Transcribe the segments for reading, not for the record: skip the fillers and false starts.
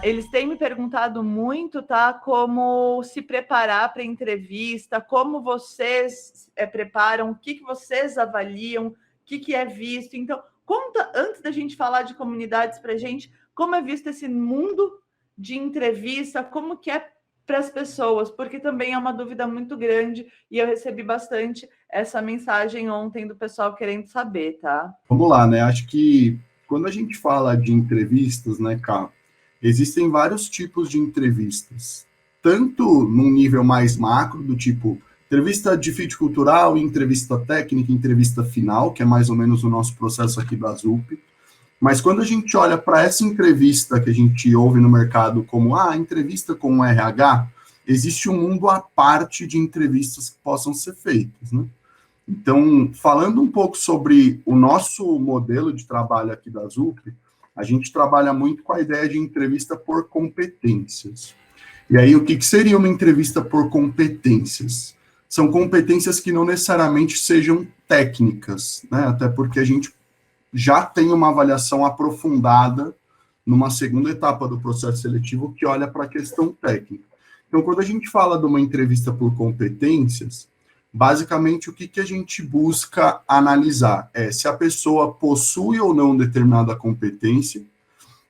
Eles têm me perguntado muito, tá? Como se preparar para a entrevista, como vocês preparam, o que vocês avaliam, o que é visto. Então, conta, antes da gente falar de comunidades para a gente, como é visto esse mundo de entrevista, como que é para as pessoas, porque também é uma dúvida muito grande e eu recebi bastante essa mensagem ontem do pessoal querendo saber, tá? Vamos lá, né? Acho que quando a gente fala de entrevistas, né, Cá, existem vários tipos de entrevistas. Tanto num nível mais macro, do tipo entrevista de fit cultural, entrevista técnica, entrevista final, que é mais ou menos o nosso processo aqui da ZUP. Mas quando a gente olha para essa entrevista que a gente ouve no mercado como entrevista com o RH, existe um mundo à parte de entrevistas que possam ser feitas, né? Então, falando um pouco sobre o nosso modelo de trabalho aqui da ZUP, a gente trabalha muito com a ideia de entrevista por competências. E aí, o que seria uma entrevista por competências? São competências que não necessariamente sejam técnicas, né? Até porque a gente já tem uma avaliação aprofundada numa segunda etapa do processo seletivo que olha para a questão técnica. Então, quando a gente fala de uma entrevista por competências, basicamente o que a gente busca analisar é se a pessoa possui ou não determinada competência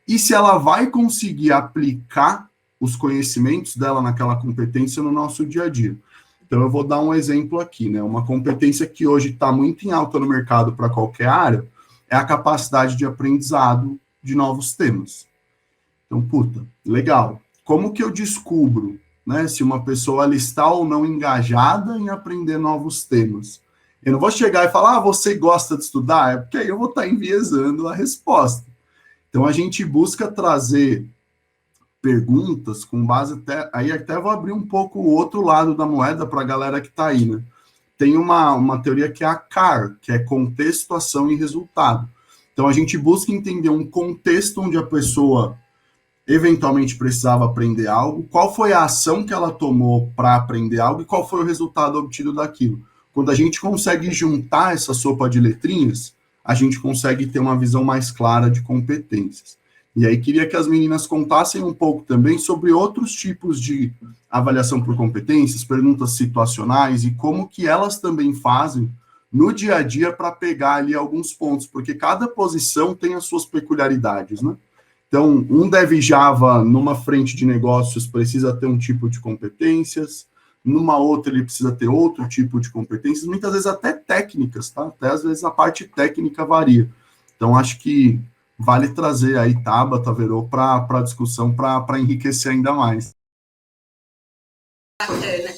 e se ela vai conseguir aplicar os conhecimentos dela naquela competência no nosso dia a dia. Então, eu vou dar um exemplo aqui, né? Uma competência que hoje está muito em alta no mercado para qualquer área é a capacidade de aprendizado de novos temas. Então, legal. Como que eu descubro, né, se uma pessoa está ou não engajada em aprender novos temas? Eu não vou chegar e falar, você gosta de estudar? É porque aí eu vou estar enviesando a resposta. Então, a gente busca trazer perguntas com base até vou abrir um pouco o outro lado da moeda para a galera que está aí, né? Tem uma teoria que é a CAR, que é contexto, ação e resultado. Então, a gente busca entender um contexto onde a pessoa eventualmente precisava aprender algo, qual foi a ação que ela tomou para aprender algo e qual foi o resultado obtido daquilo. Quando a gente consegue juntar essa sopa de letrinhas, a gente consegue ter uma visão mais clara de competências. E aí queria que as meninas contassem um pouco também sobre outros tipos de avaliação por competências, perguntas situacionais e como que elas também fazem no dia a dia para pegar ali alguns pontos, porque cada posição tem as suas peculiaridades, né? Então, um dev Java numa frente de negócios precisa ter um tipo de competências, numa outra ele precisa ter outro tipo de competências, muitas vezes até técnicas, tá? Até às vezes a parte técnica varia. Então, acho que vale trazer aí Tabata, Verô, para a discussão, para enriquecer ainda mais. Bacana.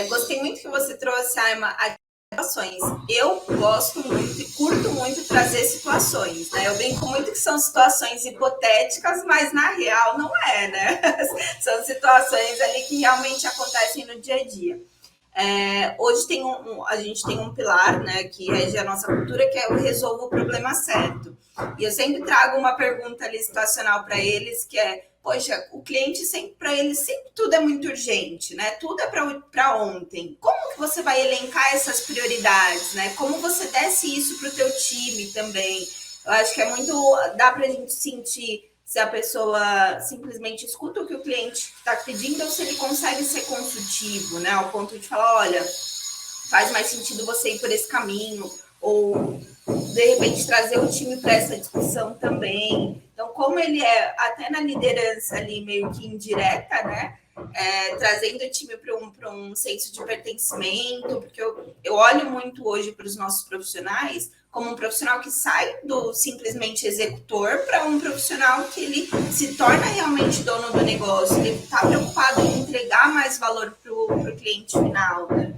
Gostei muito que você trouxe, Aima, situações. Eu gosto muito e curto muito trazer situações, né? Eu brinco muito que são situações hipotéticas, mas na real não é, né? São situações ali que realmente acontecem no dia a dia. Hoje a gente tem um pilar, né, que rege a nossa cultura, que é o resolva o problema certo. E eu sempre trago uma pergunta ali situacional para eles, que é, poxa, o cliente sempre, para ele, sempre tudo é muito urgente, né? Tudo é para ontem. Como que você vai elencar essas prioridades, né? Como você desce isso para o teu time também? Eu acho que é muito, dá para a gente sentir se a pessoa simplesmente escuta o que o cliente está pedindo ou se ele consegue ser consultivo, né? Ao ponto de falar, olha, faz mais sentido você ir por esse caminho, ou de repente trazer o time para essa discussão também. Então, como ele é até na liderança ali meio que indireta, né? Trazendo o time para um senso de pertencimento, porque eu olho muito hoje para os nossos profissionais como um profissional que sai do simplesmente executor para um profissional que ele se torna realmente dono do negócio, ele está preocupado em entregar mais valor para o cliente final, né?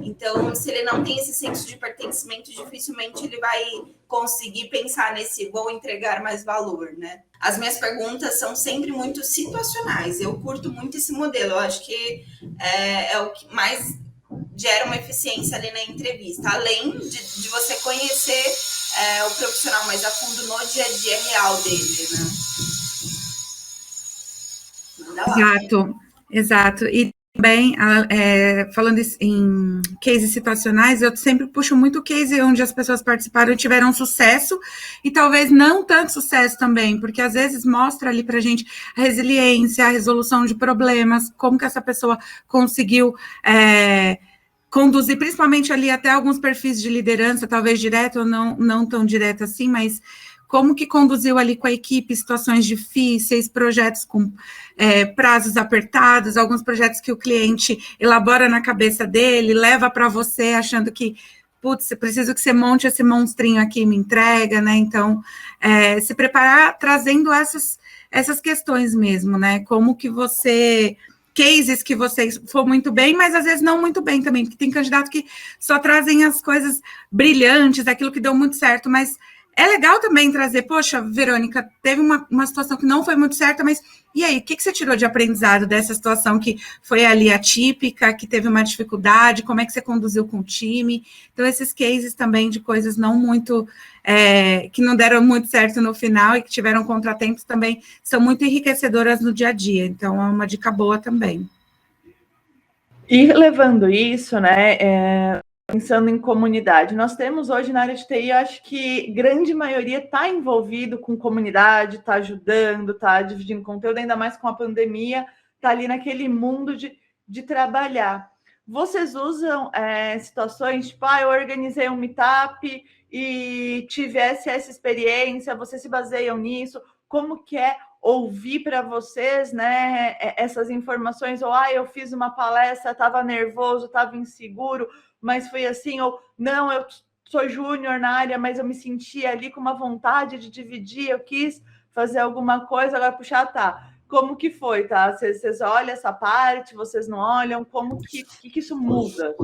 Então, se ele não tem esse senso de pertencimento, dificilmente ele vai conseguir pensar nesse vou entregar mais valor, né? As minhas perguntas são sempre muito situacionais. Eu curto muito esse modelo. Eu acho que é o que mais gera uma eficiência ali na entrevista. Além de você conhecer o profissional mais a fundo no dia a dia real dele, né? Exato. E Bem, falando em cases situacionais, eu sempre puxo muito o case onde as pessoas participaram e tiveram sucesso, e talvez não tanto sucesso também, porque às vezes mostra ali para a gente a resiliência, a resolução de problemas, como que essa pessoa conseguiu conduzir, principalmente ali até alguns perfis de liderança, talvez direto ou não tão direto assim, mas como que conduziu ali com a equipe situações difíceis, projetos com prazos apertados, alguns projetos que o cliente elabora na cabeça dele, leva para você achando que, putz, preciso que você monte esse monstrinho aqui e me entrega, né? Então, se preparar trazendo essas questões mesmo, né? Como que você... cases que vocês for muito bem, mas às vezes não muito bem também, porque tem candidato que só trazem as coisas brilhantes, aquilo que deu muito certo, mas é legal também trazer, poxa, Verônica, teve uma situação que não foi muito certa, mas e aí, o que você tirou de aprendizado dessa situação que foi ali atípica, que teve uma dificuldade, como é que você conduziu com o time? Então, esses cases também de coisas não muito, que não deram muito certo no final e que tiveram contratempos também são muito enriquecedoras no dia a dia, então é uma dica boa também. E levando isso, né, pensando em comunidade, nós temos hoje na área de TI, eu acho que grande maioria está envolvido com comunidade, está ajudando, está dividindo conteúdo, ainda mais com a pandemia, está ali naquele mundo de trabalhar. Vocês usam situações tipo, eu organizei um meetup e tivesse essa experiência, vocês se baseiam nisso? Como que é ouvir para vocês, né, essas informações? Ou, eu fiz uma palestra, estava nervoso, estava inseguro, mas foi assim, ou não, eu sou júnior na área, mas eu me senti ali com uma vontade de dividir, eu quis fazer alguma coisa, agora puxar, tá, como que foi, tá? Vocês olham essa parte, vocês não olham, como que isso muda?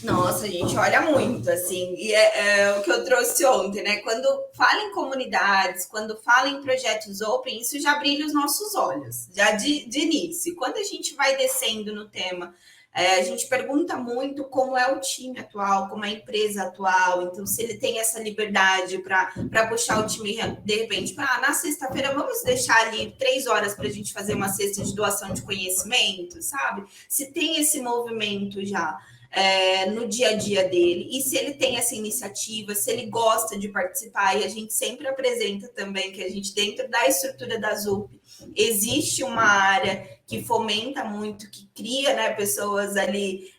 Nossa, a gente olha muito, assim, e é o que eu trouxe ontem, né? Quando fala em comunidades, quando fala em projetos open, isso já brilha os nossos olhos, já de início. Quando a gente vai descendo no tema, a gente pergunta muito como é o time atual, como é a empresa atual, então se ele tem essa liberdade para puxar o time, de repente, na sexta-feira vamos deixar ali 3 horas para a gente fazer uma cesta de doação de conhecimento, sabe? Se tem esse movimento já no dia a dia dele, e se ele tem essa iniciativa, se ele gosta de participar, e a gente sempre apresenta também que a gente, dentro da estrutura da ZUP, existe uma área que fomenta muito, que cria, né, pessoas ali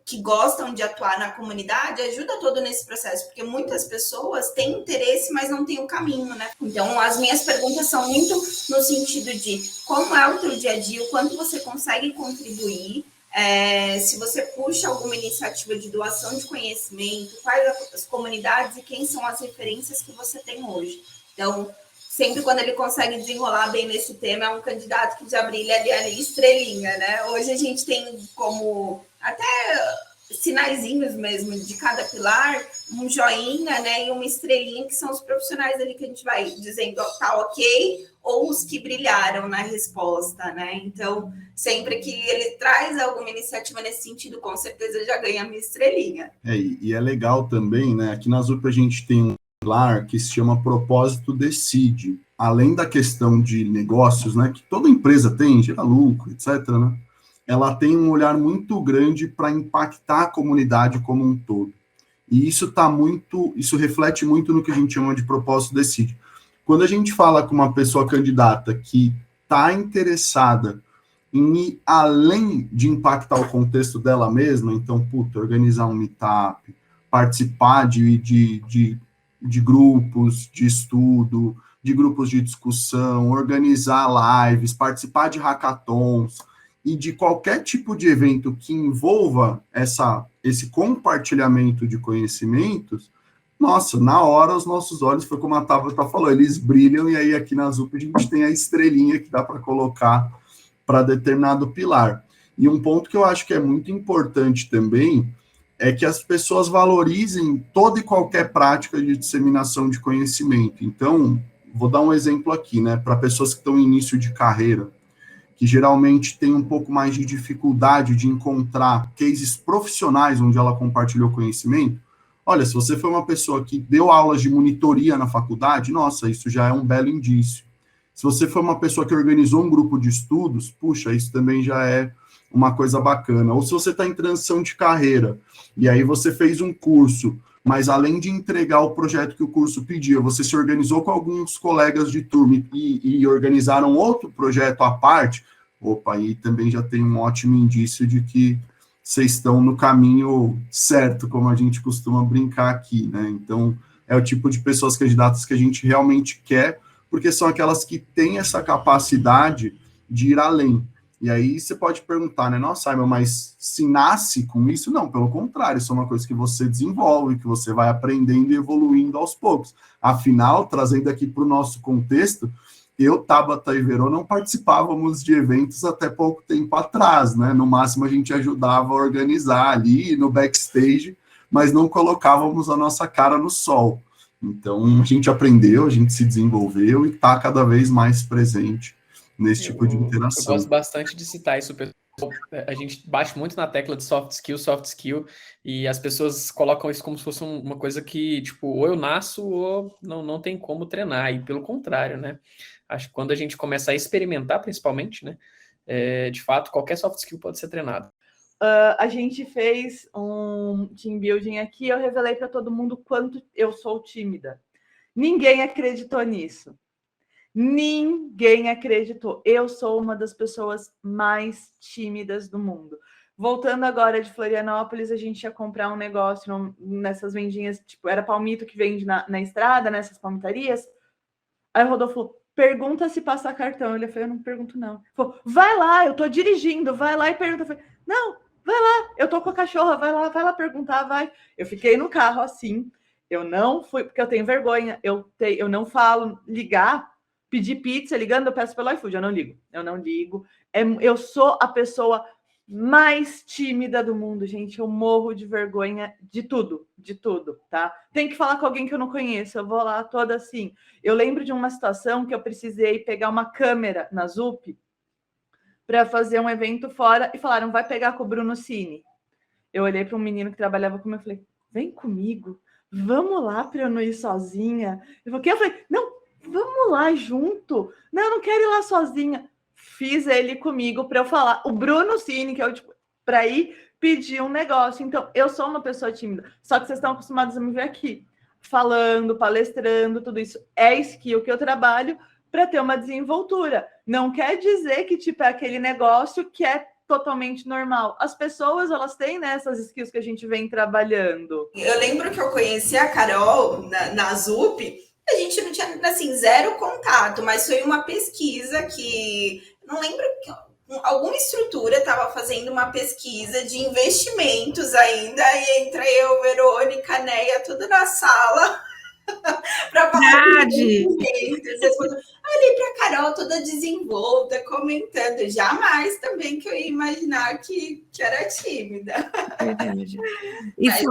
que gostam de atuar na comunidade, ajuda todo nesse processo, porque muitas pessoas têm interesse, mas não têm o caminho, né? Então, as minhas perguntas são muito no sentido de como é o teu dia a dia, o quanto você consegue contribuir, se você puxa alguma iniciativa de doação de conhecimento, quais as comunidades e quem são as referências que você tem hoje. Então, sempre quando ele consegue desenrolar bem nesse tema, é um candidato que já brilha ali estrelinha, né? Hoje a gente tem como até sinaizinhos mesmo de cada pilar, um joinha, né, e uma estrelinha, que são os profissionais ali que a gente vai dizendo, tá ok, ou os que brilharam na resposta, né? Então, sempre que ele traz alguma iniciativa nesse sentido, com certeza já ganha a minha estrelinha. E é legal também, né, aqui na ZUP a gente tem um pilar que se chama Propósito Decide, além da questão de negócios, né, que toda empresa tem, gera lucro, etc., né? Ela tem um olhar muito grande para impactar a comunidade como um todo. E isso reflete muito no que a gente chama de propósito decide. Quando a gente fala com uma pessoa candidata que está interessada em ir além de impactar o contexto dela mesma, então, organizar um meetup, participar de grupos de estudo, de grupos de discussão, organizar lives, participar de hackathons, e de qualquer tipo de evento que envolva esse compartilhamento de conhecimentos, nossa, na hora os nossos olhos, foi como a Tabata falou, eles brilham, e aí aqui na ZUP a gente tem a estrelinha que dá para colocar para determinado pilar. E um ponto que eu acho que é muito importante também é que as pessoas valorizem toda e qualquer prática de disseminação de conhecimento. Então, vou dar um exemplo aqui, né, para pessoas que estão em início de carreira, que geralmente tem um pouco mais de dificuldade de encontrar cases profissionais onde ela compartilhou conhecimento. Olha, se você foi uma pessoa que deu aulas de monitoria na faculdade, nossa, isso já é um belo indício. Se você foi uma pessoa que organizou um grupo de estudos, puxa, isso também já é uma coisa bacana. Ou se você está em transição de carreira, e aí você fez um curso, mas além de entregar o projeto que o curso pedia, você se organizou com alguns colegas de turma e organizaram outro projeto à parte, opa, aí também já tem um ótimo indício de que vocês estão no caminho certo, como a gente costuma brincar aqui, né? Então, é o tipo de pessoas candidatas que a gente realmente quer, porque são aquelas que têm essa capacidade de ir além. E aí você pode perguntar, né? Nossa, Simon, mas se nasce com isso? Não, pelo contrário, isso é uma coisa que você desenvolve, que você vai aprendendo e evoluindo aos poucos. Afinal, trazendo aqui para o nosso contexto, eu, Tabata e Verô, não participávamos de eventos até pouco tempo atrás, né? No máximo a gente ajudava a organizar ali no backstage, mas não colocávamos a nossa cara no sol. Então, a gente aprendeu, a gente se desenvolveu e está cada vez mais presente nesse tipo de interação. Eu gosto bastante de citar isso, pessoal. A gente bate muito na tecla de soft skill, e as pessoas colocam isso como se fosse uma coisa que, tipo, ou eu nasço ou não tem como treinar, e pelo contrário, né? Acho que quando a gente começa a experimentar, principalmente, né? De fato, qualquer soft skill pode ser treinado. A gente fez um team building aqui, eu revelei para todo mundo quanto eu sou tímida. Ninguém acreditou nisso. Ninguém acreditou. Eu sou uma das pessoas mais tímidas do mundo. Voltando agora de Florianópolis, a gente ia comprar um negócio nessas vendinhas, tipo, era palmito que vende na estrada, nessas palmitarias. Aí o Rodolfo falou, pergunta se passar cartão. Ele falou, eu não pergunto não. Ele falou, vai lá, eu tô dirigindo, vai lá e pergunta. Eu falei, não, vai lá, eu tô com a cachorra, vai lá perguntar, vai. Eu fiquei no carro assim, eu não fui, porque eu tenho vergonha, eu não falo ligar, pedir pizza, ligando, eu peço pelo iFood, eu não ligo. Eu sou a pessoa mais tímida do mundo, gente, eu morro de vergonha de tudo, tá? Tem que falar com alguém que eu não conheço, eu vou lá toda assim. Eu lembro de uma situação que eu precisei pegar uma câmera na ZUP para fazer um evento fora e falaram, vai pegar com o Bruno Cini. Eu olhei para um menino que trabalhava comigo e falei, vem comigo, vamos lá para eu não ir sozinha. Ele falou, o quê? Eu falei, não, vamos lá junto. Não, eu não quero ir lá sozinha. Fiz ele comigo para eu falar. O Bruno Cini, que é o tipo, para ir pedir um negócio. Então, eu sou uma pessoa tímida. Só que vocês estão acostumados a me ver aqui, falando, palestrando, tudo isso. É skill que eu trabalho para ter uma desenvoltura. Não quer dizer que, tipo, é aquele negócio que é totalmente normal. As pessoas, elas têm, né, essas skills que a gente vem trabalhando. Eu lembro que eu conheci a Carol na ZUP, a gente não tinha, assim, zero contato, mas foi uma pesquisa que, não lembro, alguma estrutura estava fazendo uma pesquisa de investimentos ainda, e entra eu, Verônica, Neia, tudo na sala, para falar de investimentos. Olhei para a Carol toda desenvolta, comentando, jamais também que eu ia imaginar que era tímida. Verdade. Mas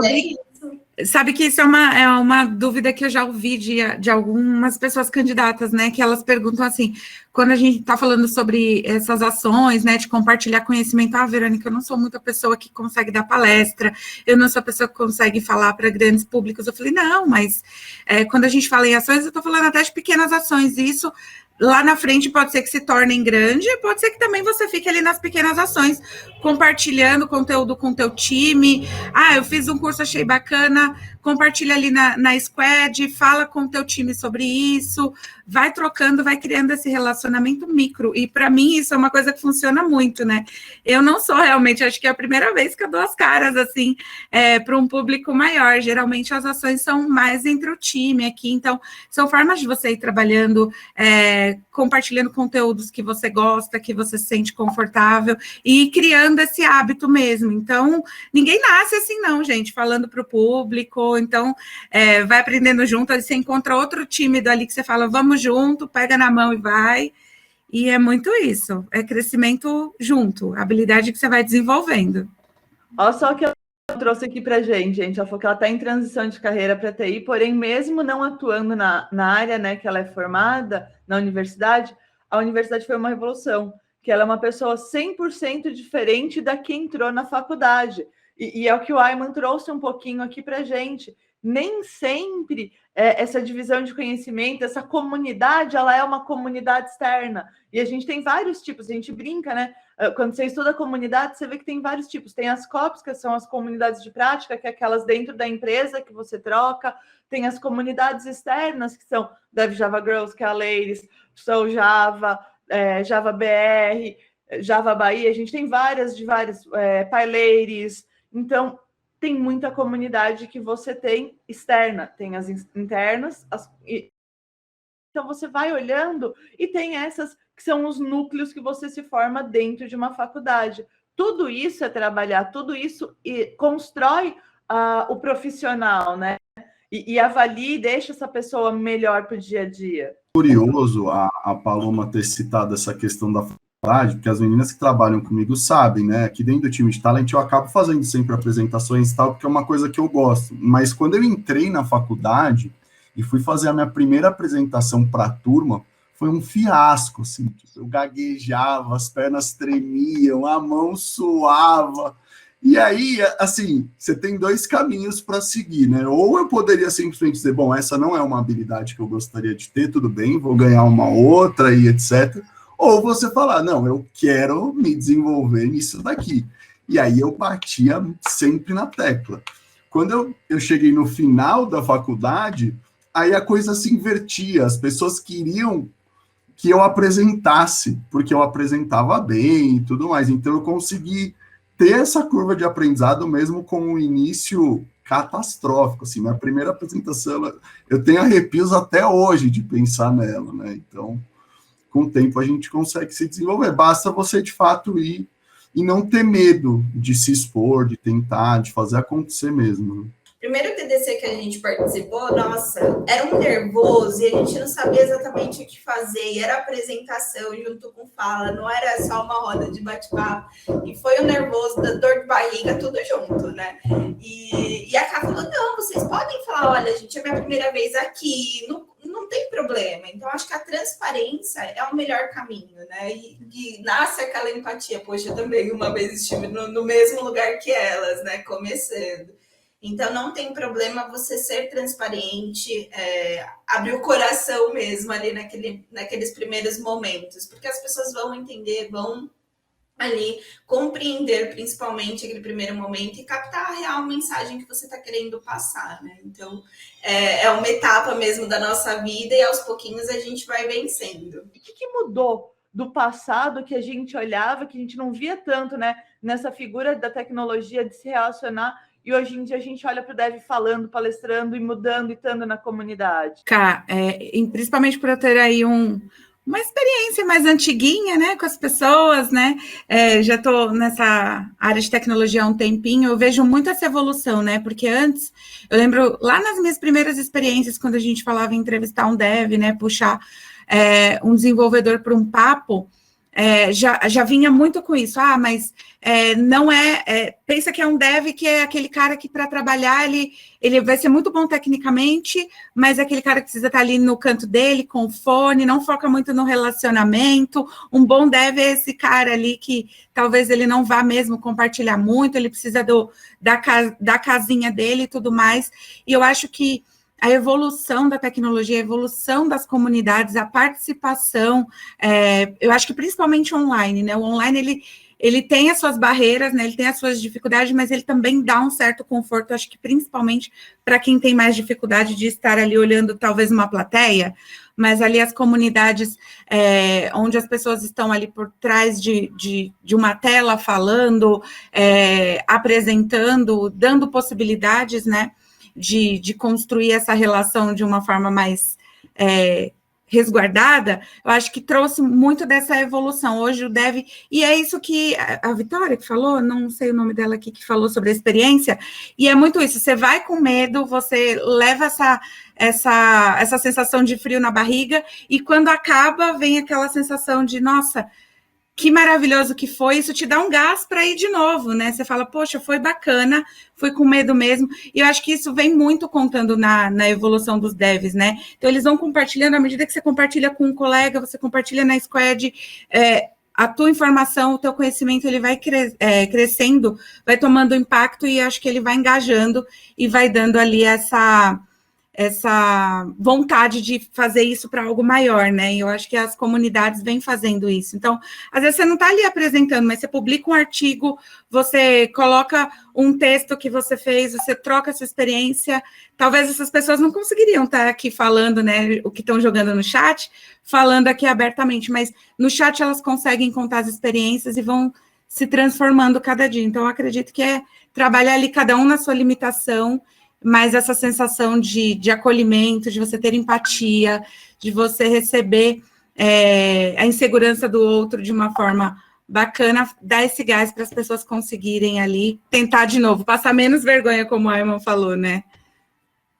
Sabe que isso é uma dúvida que eu já ouvi de algumas pessoas candidatas, né? Que elas perguntam assim, quando a gente está falando sobre essas ações, né? De compartilhar conhecimento, Verônica, eu não sou muita pessoa que consegue dar palestra, eu não sou a pessoa que consegue falar para grandes públicos. Eu falei, não, mas quando a gente fala em ações, eu estou falando até de pequenas ações, e isso lá na frente pode ser que se tornem grande, pode ser que também você fique ali nas pequenas ações, compartilhando conteúdo com o teu time. Eu fiz um curso, achei bacana, compartilha ali na Squad, fala com o teu time sobre isso, vai trocando, vai criando esse relacionamento micro, e para mim isso é uma coisa que funciona muito, né? Eu não sou realmente, acho que é a primeira vez que eu dou as caras, assim, para um público maior. Geralmente as ações são mais entre o time aqui, então são formas de você ir trabalhando, compartilhando conteúdos que você gosta, que você se sente confortável, e criando esse hábito mesmo. Então, ninguém nasce assim não, gente, falando para o público. Então, vai aprendendo junto, aí você encontra outro tímido ali que você fala, vamos junto, pega na mão e vai. E é muito isso, é crescimento junto, habilidade que você vai desenvolvendo. Olha só o que ela trouxe aqui para gente. Ela falou que ela está em transição de carreira para TI, porém, mesmo não atuando na área, né, que ela é formada, na universidade, a universidade foi uma revolução, que ela é uma pessoa 100% diferente da que entrou na faculdade. E é o que o Ayman trouxe um pouquinho aqui para gente. nem sempre essa divisão de conhecimento, essa comunidade, ela é uma comunidade externa. E a gente tem vários tipos, a gente brinca, né? Quando você estuda a comunidade, você vê que tem vários tipos. Tem as COPs, que são as comunidades de prática, que é aquelas dentro da empresa que você troca. Tem as comunidades externas, que são Dev Java Girls, que é a Ladies, Soul Java, Java BR, Java Bahia. A gente tem várias PyLadies. Então, tem muita comunidade que você tem externa, tem as internas, então você vai olhando e tem essas que são os núcleos que você se forma dentro de uma faculdade. Tudo isso é trabalhar, tudo isso constrói o profissional, né? E avalia e deixa essa pessoa melhor para o dia a dia. Curioso a Paloma ter citado essa questão da faculdade, porque as meninas que trabalham comigo sabem, né? Aqui dentro do time de talent eu acabo fazendo sempre apresentações e tal, porque é uma coisa que eu gosto. Mas quando eu entrei na faculdade e fui fazer a minha primeira apresentação para a turma, foi um fiasco, assim. Tipo, eu gaguejava, as pernas tremiam, a mão suava. E aí, assim, você tem dois caminhos para seguir, né? Ou eu poderia simplesmente dizer, bom, essa não é uma habilidade que eu gostaria de ter, tudo bem, vou ganhar uma outra e etc. Ou você falar, não, eu quero me desenvolver nisso daqui. E aí eu batia sempre na tecla. Quando eu cheguei no final da faculdade, aí a coisa se invertia. As pessoas queriam que eu apresentasse, porque eu apresentava bem e tudo mais. Então eu consegui ter essa curva de aprendizado mesmo com um início catastrófico. Assim, minha primeira apresentação, eu tenho arrepios até hoje de pensar nela, né? Então, com o tempo a gente consegue se desenvolver. Basta você, de fato, ir e não ter medo de se expor, de tentar, de fazer acontecer mesmo. Primeiro TDC que a gente participou, nossa, era um nervoso e a gente não sabia exatamente o que fazer. E era apresentação junto com fala, não era só uma roda de bate-papo. E foi o nervoso, da dor de barriga, tudo junto, né? E a Ká falou, não, vocês podem falar, olha, gente, é minha primeira vez aqui, não tem problema. Então, acho que a transparência é o melhor caminho, né? E nasce aquela empatia. Poxa, eu também uma vez estive no mesmo lugar que elas, né? Começando. Então, não tem problema você ser transparente, abrir o coração mesmo ali naqueles primeiros momentos, porque as pessoas vão entender, vão ali compreender principalmente aquele primeiro momento e captar a real mensagem que você está querendo passar, né? Então, é uma etapa mesmo da nossa vida e aos pouquinhos a gente vai vencendo. O que mudou do passado que a gente olhava, que a gente não via tanto, né? Nessa figura da tecnologia de se relacionar. E hoje em dia a gente olha para o Dev falando, palestrando e mudando e estando na comunidade. Cá, principalmente por eu ter aí uma experiência mais antiguinha, né, com as pessoas, né, já estou nessa área de tecnologia há um tempinho, eu vejo muito essa evolução, né, porque antes, eu lembro lá nas minhas primeiras experiências, quando a gente falava em entrevistar um Dev, né, puxar um desenvolvedor para um papo, já vinha muito com isso, mas não pensa que é um dev que é aquele cara que para trabalhar ele vai ser muito bom tecnicamente, mas é aquele cara que precisa estar ali no canto dele, com o fone, não foca muito no relacionamento. Um bom dev é esse cara ali que talvez ele não vá mesmo compartilhar muito, ele precisa da casinha dele e tudo mais, e eu acho que a evolução da tecnologia, a evolução das comunidades, a participação, eu acho que principalmente online, né? O online, ele tem as suas barreiras, né? Ele tem as suas dificuldades, mas ele também dá um certo conforto, acho que principalmente para quem tem mais dificuldade de estar ali olhando talvez uma plateia, mas ali as comunidades onde as pessoas estão ali por trás de uma tela falando, apresentando, dando possibilidades, né? De construir essa relação de uma forma mais resguardada, eu acho que trouxe muito dessa evolução. Hoje o Dev, e é isso que a Vitória que falou, não sei o nome dela aqui, que falou sobre a experiência, e é muito isso, você vai com medo, você leva essa sensação de frio na barriga, e quando acaba, vem aquela sensação de, nossa, que maravilhoso que foi, isso te dá um gás para ir de novo, né? Você fala, poxa, foi bacana, fui com medo mesmo, e eu acho que isso vem muito contando na evolução dos devs, né? Então, eles vão compartilhando, à medida que você compartilha com um colega, você compartilha na squad, a tua informação, o teu conhecimento, ele vai crescendo, vai tomando impacto e acho que ele vai engajando e vai dando ali essa vontade de fazer isso para algo maior, né? E eu acho que as comunidades vêm fazendo isso. Então, às vezes você não está ali apresentando, mas você publica um artigo, você coloca um texto que você fez, você troca a sua experiência. Talvez essas pessoas não conseguiriam estar aqui falando, né? O que estão jogando no chat, falando aqui abertamente, mas no chat elas conseguem contar as experiências e vão se transformando cada dia. Então, eu acredito que é trabalhar ali cada um na sua limitação, mas essa sensação de acolhimento, de você ter empatia, de você receber a insegurança do outro de uma forma bacana, dar esse gás para as pessoas conseguirem ali tentar de novo, passar menos vergonha, como a Ayman falou, né?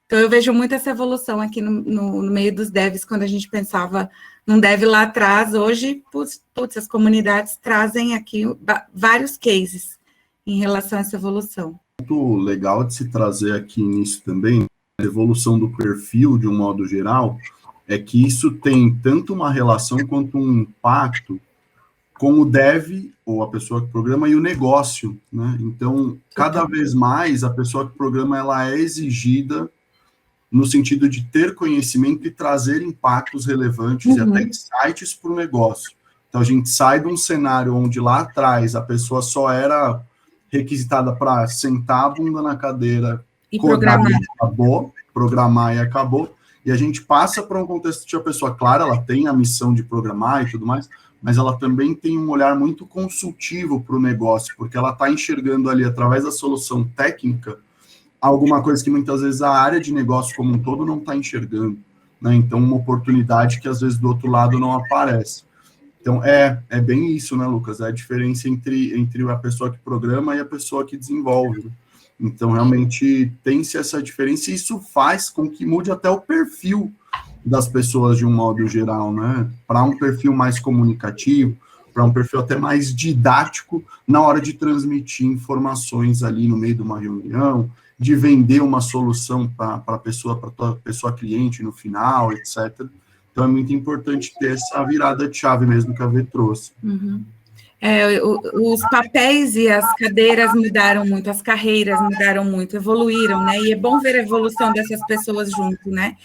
Então, eu vejo muito essa evolução aqui no meio dos devs, quando a gente pensava num dev lá atrás, hoje, putz, as comunidades trazem aqui vários cases em relação a essa evolução. Muito legal de se trazer aqui nisso também, a evolução do perfil, de um modo geral, é que isso tem tanto uma relação quanto um impacto com o dev, ou a pessoa que programa, e o negócio, né? Então, cada vez mais, a pessoa que programa, ela é exigida no sentido de ter conhecimento e trazer impactos relevantes e até insights para o negócio. Então, a gente sai de um cenário onde lá atrás a pessoa só era requisitada para sentar a bunda na cadeira, e programar. Programar e acabou, e a gente passa para um contexto de a pessoa, claro, ela tem a missão de programar e tudo mais, mas ela também tem um olhar muito consultivo para o negócio, porque ela está enxergando ali, através da solução técnica, alguma coisa que muitas vezes a área de negócio como um todo não está enxergando, né? Então, uma oportunidade que às vezes do outro lado não aparece. Então, é bem isso, né, Lucas? É a diferença entre a pessoa que programa e a pessoa que desenvolve, né? Então, realmente, tem-se essa diferença e isso faz com que mude até o perfil das pessoas de um modo geral, né? Para um perfil mais comunicativo, para um perfil até mais didático na hora de transmitir informações ali no meio de uma reunião, de vender uma solução para a pessoa cliente no final, etc. Então, é muito importante ter essa virada de chave mesmo que a V trouxe. Uhum. Os papéis e as cadeiras mudaram muito, as carreiras mudaram muito, evoluíram, né? E é bom ver a evolução dessas pessoas junto, né?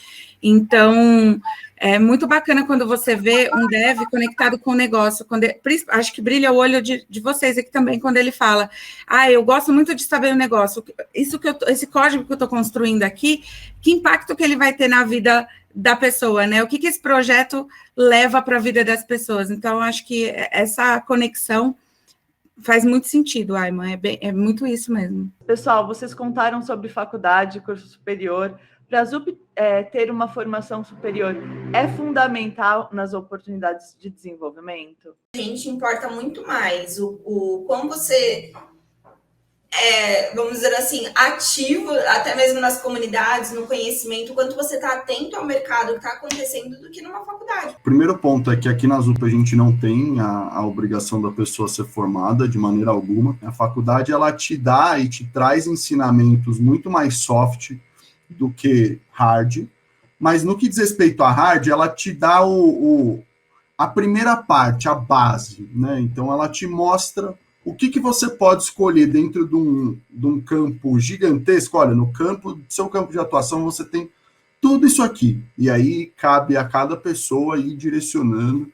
Então, é muito bacana quando você vê um dev conectado com o negócio. Acho que brilha o olho de vocês aqui também, quando ele fala, eu gosto muito de saber o negócio. Esse código que eu estou construindo aqui, que impacto que ele vai ter na vida da pessoa, né? O que esse projeto leva para a vida das pessoas? Então, acho que essa conexão faz muito sentido, Ayman, é muito isso mesmo. Pessoal, vocês contaram sobre faculdade, curso superior. Para a ZUP ter uma formação superior, é fundamental nas oportunidades de desenvolvimento? A gente importa muito mais como você vamos dizer assim, ativo, até mesmo nas comunidades, no conhecimento, quanto você está atento ao mercado que está acontecendo do que numa faculdade. O primeiro ponto é que aqui na ZUP a gente não tem a obrigação da pessoa ser formada de maneira alguma. A faculdade, ela te dá e te traz ensinamentos muito mais soft do que hard, mas no que diz respeito a hard, ela te dá a primeira parte, a base, né? Então, ela te mostra o que você pode escolher dentro de um campo gigantesco. Olha, no seu campo de atuação, você tem tudo isso aqui. E aí, cabe a cada pessoa ir direcionando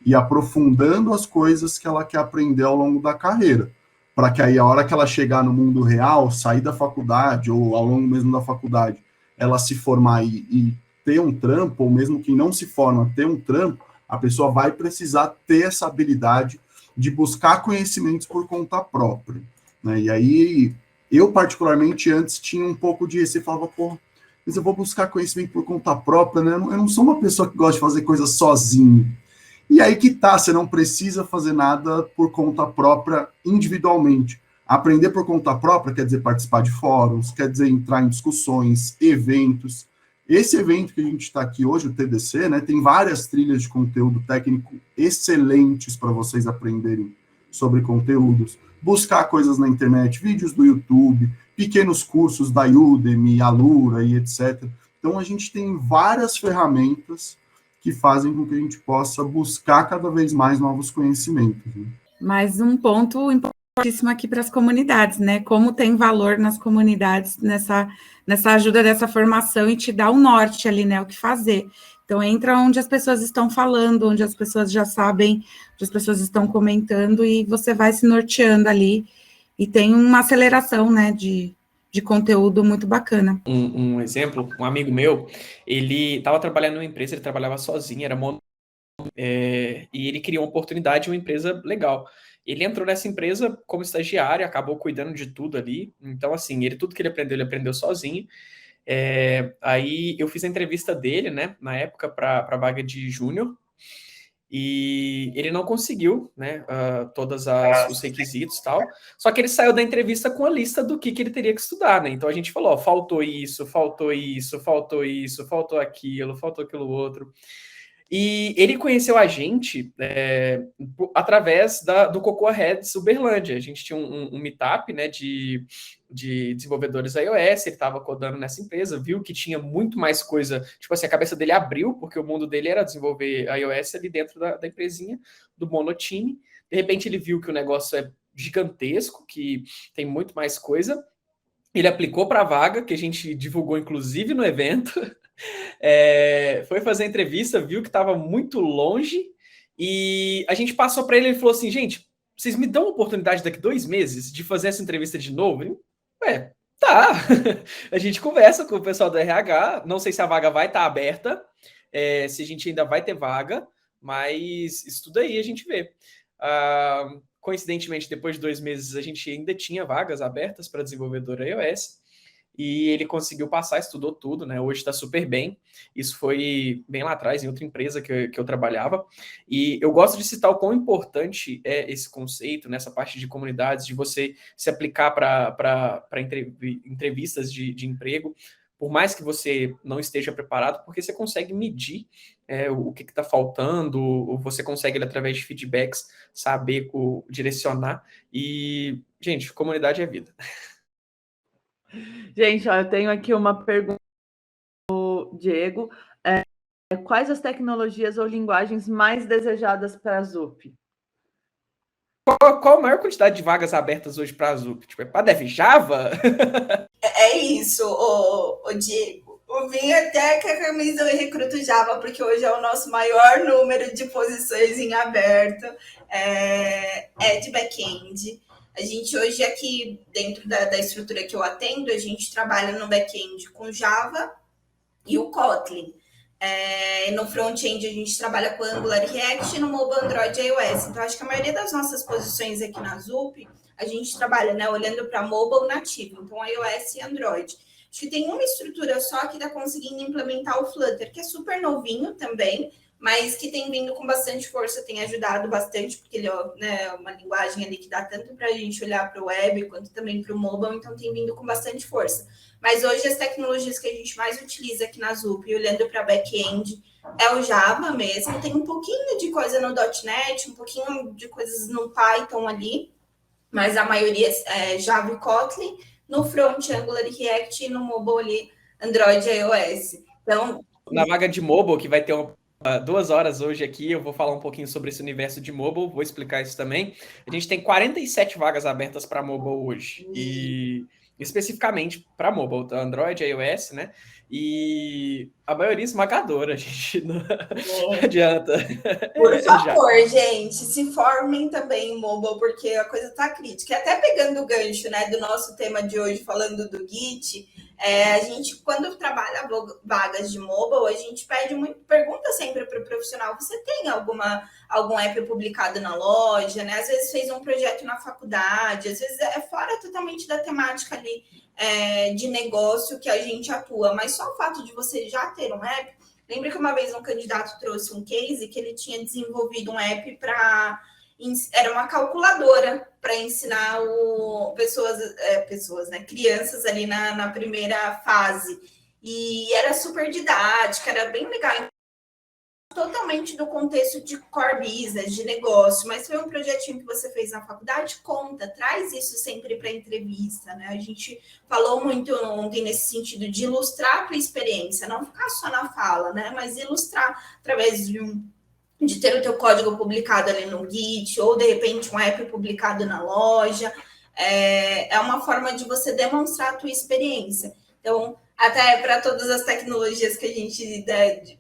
e aprofundando as coisas que ela quer aprender ao longo da carreira. Para que aí, a hora que ela chegar no mundo real, sair da faculdade, ou ao longo mesmo da faculdade, ela se formar e ter um trampo, ou mesmo quem não se forma, ter um trampo, a pessoa vai precisar ter essa habilidade de buscar conhecimentos por conta própria, né? E aí, eu particularmente antes tinha um pouco de receio, falava, mas eu vou buscar conhecimento por conta própria, né? Eu não sou uma pessoa que gosta de fazer coisas sozinho. E aí que tá, você não precisa fazer nada por conta própria individualmente. Aprender por conta própria quer dizer participar de fóruns, quer dizer entrar em discussões, eventos. Esse evento que a gente está aqui hoje, o TDC, né, tem várias trilhas de conteúdo técnico excelentes para vocês aprenderem sobre conteúdos. Buscar coisas na internet, vídeos do YouTube, pequenos cursos da Udemy, Alura e etc. Então, a gente tem várias ferramentas que fazem com que a gente possa buscar cada vez mais novos conhecimentos. Né? Mais um ponto importantíssimo aqui para as comunidades, né? Como tem valor nas comunidades nessa ajuda dessa formação e te dá o norte ali, né? O que fazer. Então, entra onde as pessoas estão falando, onde as pessoas já sabem, onde as pessoas estão comentando, e você vai se norteando ali, e tem uma aceleração, né, de conteúdo muito bacana. Um exemplo, um amigo meu, ele estava trabalhando numa empresa, ele trabalhava sozinho, era e ele criou uma oportunidade, uma empresa legal. Ele entrou nessa empresa como estagiário, acabou cuidando de tudo ali. Então, assim, tudo que ele aprendeu sozinho. Aí eu fiz a entrevista dele, né, na época, para a vaga de júnior, e ele não conseguiu, né, todos os requisitos e tal, só que ele saiu da entrevista com a lista do que ele teria que estudar, né, então a gente falou, ó, faltou isso, faltou isso, faltou isso, faltou aquilo outro, e ele conheceu a gente através do Cocoa Heads Uberlândia. A gente tinha um meetup, né, de desenvolvedores iOS, ele estava codando nessa empresa, viu que tinha muito mais coisa, tipo assim, a cabeça dele abriu, porque o mundo dele era desenvolver iOS ali dentro da empresinha, do Monotime. De repente ele viu que o negócio é gigantesco, que tem muito mais coisa. Ele aplicou para a vaga, que a gente divulgou inclusive no evento, foi fazer a entrevista, viu que estava muito longe, e a gente passou para ele e falou assim, gente, vocês me dão a oportunidade daqui 2 meses de fazer essa entrevista de novo? Ele, tá. A gente conversa com o pessoal do RH, não sei se a vaga vai estar aberta, se a gente ainda vai ter vaga, mas isso tudo aí a gente vê. Coincidentemente, depois de 2 meses, a gente ainda tinha vagas abertas para desenvolvedor iOS, e ele conseguiu passar, estudou tudo, né? Hoje está super bem. Isso foi bem lá atrás, em outra empresa que eu trabalhava. E eu gosto de citar o quão importante é esse conceito, nessa parte de comunidades, de você se aplicar para entrevistas de emprego, por mais que você não esteja preparado, porque você consegue medir o que está faltando, ou você consegue, através de feedbacks, saber direcionar. E, gente, comunidade é vida. Gente, ó, eu tenho aqui uma pergunta do Diego. Quais as tecnologias ou linguagens mais desejadas para a ZUP? Qual a maior quantidade de vagas abertas hoje para a ZUP? Tipo, para Dev Java? É isso, o Diego. Eu vim até com a camisa do Recruto Java, porque hoje é o nosso maior número de posições em aberto, de back-end. A gente hoje aqui, dentro da estrutura que eu atendo, a gente trabalha no back-end com Java e o Kotlin. No front-end a gente trabalha com Angular e React, e no mobile Android e iOS. Então, acho que a maioria das nossas posições aqui na ZUP, a gente trabalha, né, olhando para mobile nativo, então iOS e Android. Acho que tem uma estrutura só que está conseguindo implementar o Flutter, que é super novinho também, mas que tem vindo com bastante força, tem ajudado bastante, porque ele é uma linguagem ali que dá tanto para a gente olhar para o web, quanto também para o mobile, então tem vindo com bastante força. Mas hoje as tecnologias que a gente mais utiliza aqui na ZUP, olhando para back-end, é o Java mesmo, tem um pouquinho de coisa no .NET, um pouquinho de coisas no Python ali, mas a maioria é Java e Kotlin, no front, Angular e React, e no mobile ali, Android e iOS. Então, na vaga de mobile, que vai ter 2 horas hoje aqui, eu vou falar um pouquinho sobre esse universo de mobile, vou explicar isso também. A gente tem 47 vagas abertas para mobile hoje, e especificamente para mobile, tá? Android, iOS, né? E a maioria esmagadora, a gente não adianta. Por favor, gente, se formem também em mobile, porque a coisa tá crítica. E até pegando o gancho, né, do nosso tema de hoje, falando do Git, a gente, quando trabalha vagas de mobile, a gente pergunta sempre para o profissional, você tem algum app publicado na loja, né? Às vezes fez um projeto na faculdade, às vezes é fora totalmente da temática ali de negócio que a gente atua, mas só o fato de você já ter um app. Lembra que uma vez um candidato trouxe um case que ele tinha desenvolvido um app era uma calculadora para ensinar pessoas, né, crianças ali na primeira fase. E era super didática, era bem legal. totalmente do contexto de core business, de negócio, mas foi um projetinho que você fez na faculdade, conta, traz isso sempre para a entrevista, né? A gente falou muito ontem nesse sentido de ilustrar a tua experiência, não ficar só na fala, né? Mas ilustrar através de ter o teu código publicado ali no Git, ou de repente um app publicado na loja, é uma forma de você demonstrar a tua experiência. Então, até para todas as tecnologias que a gente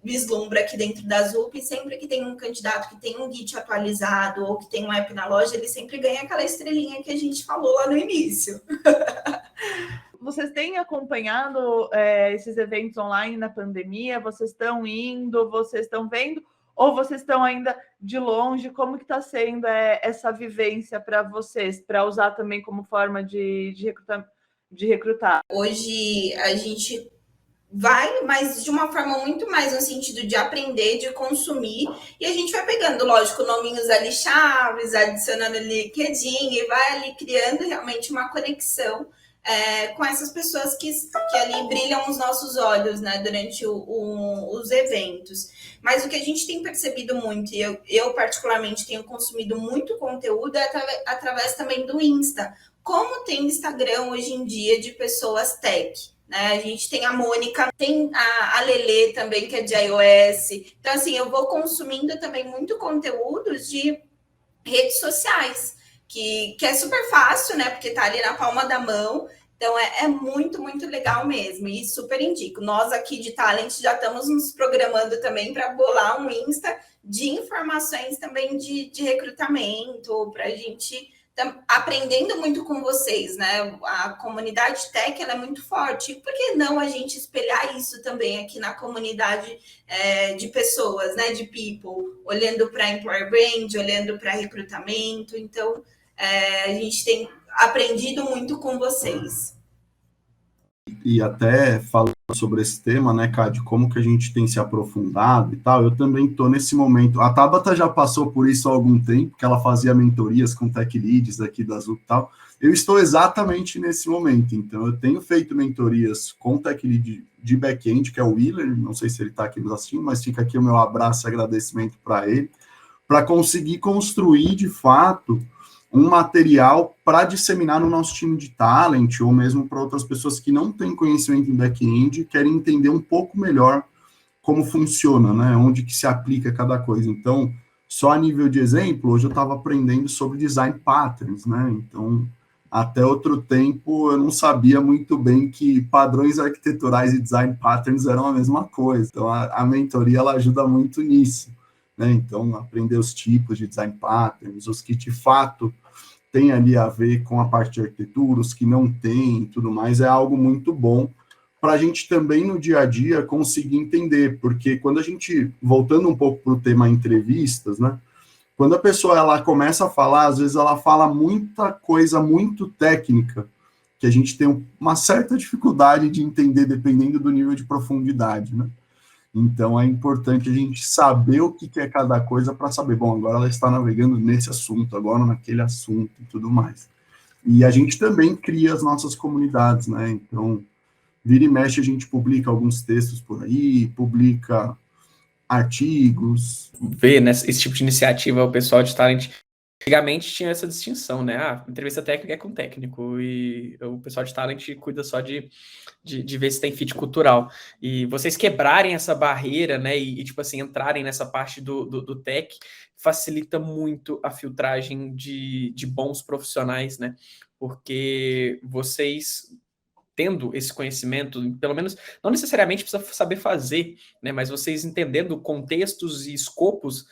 vislumbra aqui dentro da ZUP, sempre que tem um candidato que tem um Git atualizado ou que tem um app na loja, ele sempre ganha aquela estrelinha que a gente falou lá no início. Vocês têm acompanhado esses eventos online na pandemia? Vocês estão indo? Vocês estão vendo? Ou vocês estão ainda de longe? Como que está sendo essa vivência para vocês? Para usar também como forma de recrutar? Hoje a gente vai, mas de uma forma muito mais no sentido de aprender, de consumir, e a gente vai pegando, lógico, nominhos ali chaves, adicionando ali LinkedIn, e vai ali criando realmente uma conexão com essas pessoas que ali brilham os nossos olhos, né, durante os eventos. Mas o que a gente tem percebido muito, e eu particularmente tenho consumido muito conteúdo, através também do Insta. Como tem Instagram hoje em dia de pessoas tech, né? A gente tem a Mônica, tem a Lelê também, que é de iOS. Então, assim, eu vou consumindo também muito conteúdos de redes sociais, que é super fácil, né? Porque tá ali na palma da mão. Então, é muito, muito legal mesmo. E super indico. Nós aqui de Talent já estamos nos programando também para bolar um Insta de informações também de recrutamento, para a gente aprendendo muito com vocês, né? A comunidade tech ela é muito forte. Por que não a gente espelhar isso também aqui na comunidade de pessoas, né? De people, olhando para employer brand, olhando para recrutamento. Então, a gente tem aprendido muito com vocês. E até falando sobre esse tema, né, Cá, de como que a gente tem se aprofundado e tal, eu também estou nesse momento. A Tabata já passou por isso há algum tempo, que ela fazia mentorias com tech leads aqui da ZUP e tal. Eu estou exatamente nesse momento, então eu tenho feito mentorias com tech lead de back-end, que é o Willer, não sei se ele está aqui nos assistindo, mas fica aqui o meu abraço e agradecimento para ele, para conseguir construir, de fato, um material para disseminar no nosso time de talent, ou mesmo para outras pessoas que não têm conhecimento em back-end e querem entender um pouco melhor como funciona, né, onde que se aplica cada coisa. Então, só a nível de exemplo, hoje eu estava aprendendo sobre design patterns, né, então, até outro tempo eu não sabia muito bem que padrões arquiteturais e design patterns eram a mesma coisa, então a mentoria ela ajuda muito nisso, né, então, aprender os tipos de design patterns, os que de fato tem ali a ver com a parte de arquitetura, os que não tem e tudo mais, é algo muito bom para a gente também no dia a dia conseguir entender, porque quando a gente, voltando um pouco para o tema entrevistas, né, quando a pessoa ela começa a falar, às vezes ela fala muita coisa muito técnica, que a gente tem uma certa dificuldade de entender dependendo do nível de profundidade, né? Então, é importante a gente saber o que é cada coisa para saber, bom, agora ela está navegando nesse assunto, agora naquele assunto e tudo mais. E a gente também cria as nossas comunidades, né? Então, vira e mexe, a gente publica alguns textos por aí, publica artigos. Ver esse tipo de iniciativa, o pessoal de talent... Antigamente tinha essa distinção, né? A entrevista técnica é com o técnico e o pessoal de talent cuida só de ver se tem fit cultural. E vocês quebrarem essa barreira, né? E tipo assim, entrarem nessa parte do tech, facilita muito a filtragem de bons profissionais, né? Porque vocês tendo esse conhecimento, pelo menos, não necessariamente precisa saber fazer, né? Mas vocês entendendo contextos e escopos,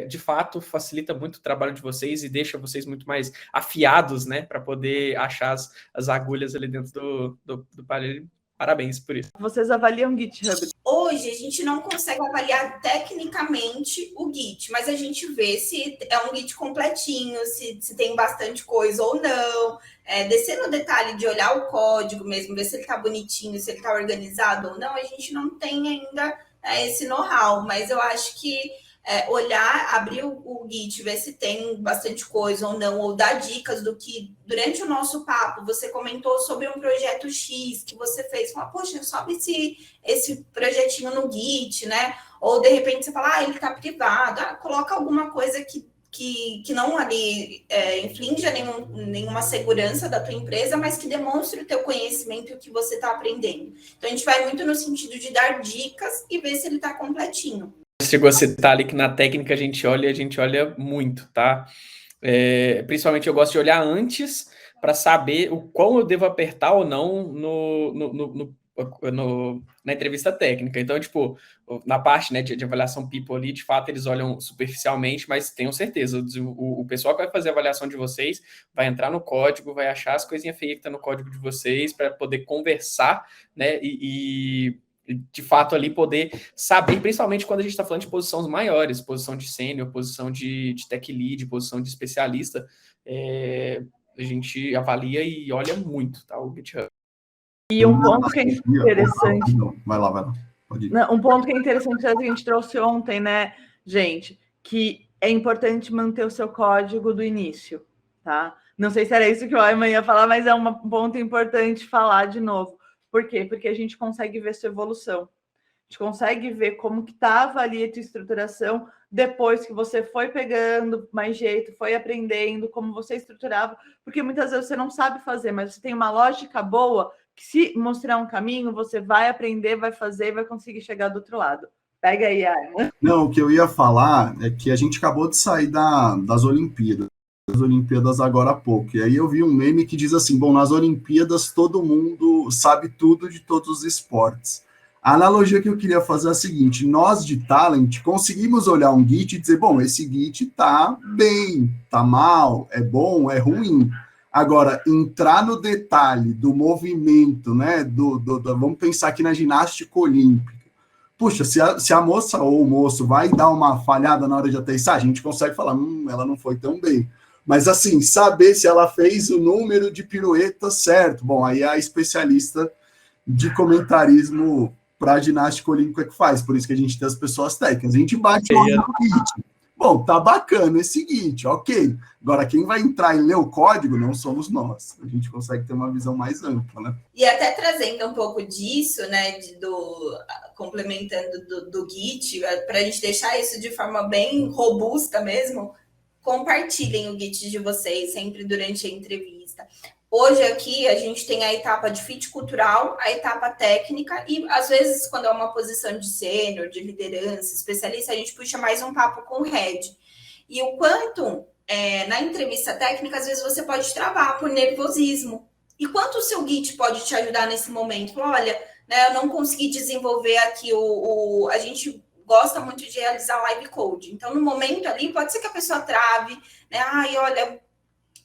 de fato, facilita muito o trabalho de vocês e deixa vocês muito mais afiados, né? Para poder achar as agulhas ali dentro do aparelho. Parabéns por isso. Vocês avaliam GitHub? Hoje, a gente não consegue avaliar tecnicamente o Git, mas a gente vê se é um Git completinho, se tem bastante coisa ou não. Descer no detalhe de olhar o código mesmo, ver se ele está bonitinho, se ele está organizado ou não, a gente não tem ainda esse know-how, mas eu acho que olhar, abrir o Git, ver se tem bastante coisa ou não, ou dar dicas do que, durante o nosso papo, você comentou sobre um projeto X que você fez, fala, poxa, sobe esse projetinho no Git, né? Ou, de repente, você fala, ele está privado. Coloca alguma coisa que não ali infrinja nenhuma segurança da tua empresa, mas que demonstre o teu conhecimento e o que você está aprendendo. Então, a gente vai muito no sentido de dar dicas e ver se ele está completinho. Chegou a citar ali que na técnica a gente olha muito, tá? Principalmente eu gosto de olhar antes para saber o quão eu devo apertar ou não na entrevista técnica. Então, tipo, na parte, né, de avaliação people ali, de fato, eles olham superficialmente, mas tenho certeza, o pessoal que vai fazer a avaliação de vocês vai entrar no código, vai achar as coisinhas feias que estão no código de vocês para poder conversar, né, e de fato ali poder saber, principalmente quando a gente está falando de posições maiores, posição de sênior, posição de tech lead, posição de especialista, a gente avalia e olha muito, tá, o GitHub. E um ponto que é interessante... Vai lá. Pode ir. Um ponto que é interessante que a gente trouxe ontem, né, gente, que é importante manter o seu código do início, tá? Não sei se era isso que o Ayman ia falar, mas é um ponto importante falar de novo. Por quê? Porque a gente consegue ver sua evolução. A gente consegue ver como que estava ali a tua estruturação depois que você foi pegando mais jeito, foi aprendendo como você estruturava, porque muitas vezes você não sabe fazer, mas você tem uma lógica boa que se mostrar um caminho, você vai aprender, vai fazer e vai conseguir chegar do outro lado. Pega aí, Ayman. Não, o que eu ia falar é que a gente acabou de sair das Olimpíadas. As Olimpíadas agora há pouco. E aí eu vi um meme que diz assim, bom, nas Olimpíadas todo mundo sabe tudo de todos os esportes. A analogia que eu queria fazer é a seguinte, nós de Talent conseguimos olhar um Git e dizer, bom, esse Git tá bem, tá mal, é bom, é ruim. Agora, entrar no detalhe do movimento, né, vamos pensar aqui na ginástica olímpica. Puxa, se a moça ou o moço vai dar uma falhada na hora de aterrissar, a gente consegue falar, ela não foi tão bem. Mas, assim, saber se ela fez o número de piruetas certo. Bom, aí é a especialista de comentarismo para ginástica olímpica que faz. Por isso que a gente tem as pessoas técnicas. A gente bate lá no Git. Bom, tá bacana esse Git, ok. Agora, quem vai entrar e ler o código não somos nós. A gente consegue ter uma visão mais ampla, né? E até trazendo um pouco disso, né, complementando do Git, para a gente deixar isso de forma bem robusta mesmo, compartilhem o Git de vocês sempre durante a entrevista. Hoje aqui a gente tem a etapa de fit cultural, a etapa técnica e às vezes quando é uma posição de sênior, de liderança, especialista, a gente puxa mais um papo com o head. E o quanto na entrevista técnica, às vezes você pode travar por nervosismo. E quanto o seu Git pode te ajudar nesse momento? Olha, né, eu não consegui desenvolver aqui a gente gosta muito de realizar live code. Então, no momento ali, pode ser que a pessoa trave, né? Olha,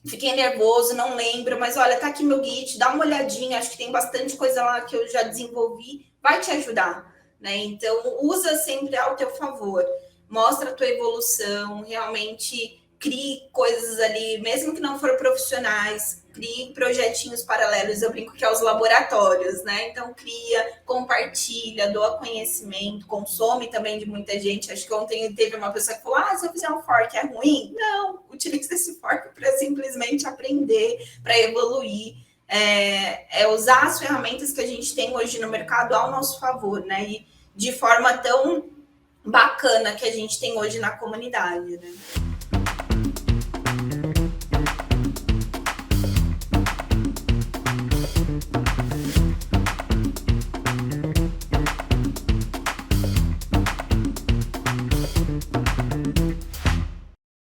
fiquei nervoso, não lembro, mas olha, tá aqui meu Git, dá uma olhadinha, acho que tem bastante coisa lá que eu já desenvolvi, vai te ajudar, né? Então, usa sempre ao teu favor, mostra a tua evolução, realmente crie coisas ali, mesmo que não for profissionais, crie projetinhos paralelos, eu brinco que é os laboratórios, né? Então, cria, compartilha, doa conhecimento, consome também de muita gente. Acho que ontem teve uma pessoa que falou, se eu fizer um fork é ruim? Não, utilize esse fork para simplesmente aprender, para evoluir. Usar as ferramentas que a gente tem hoje no mercado ao nosso favor, né? E de forma tão bacana que a gente tem hoje na comunidade, né?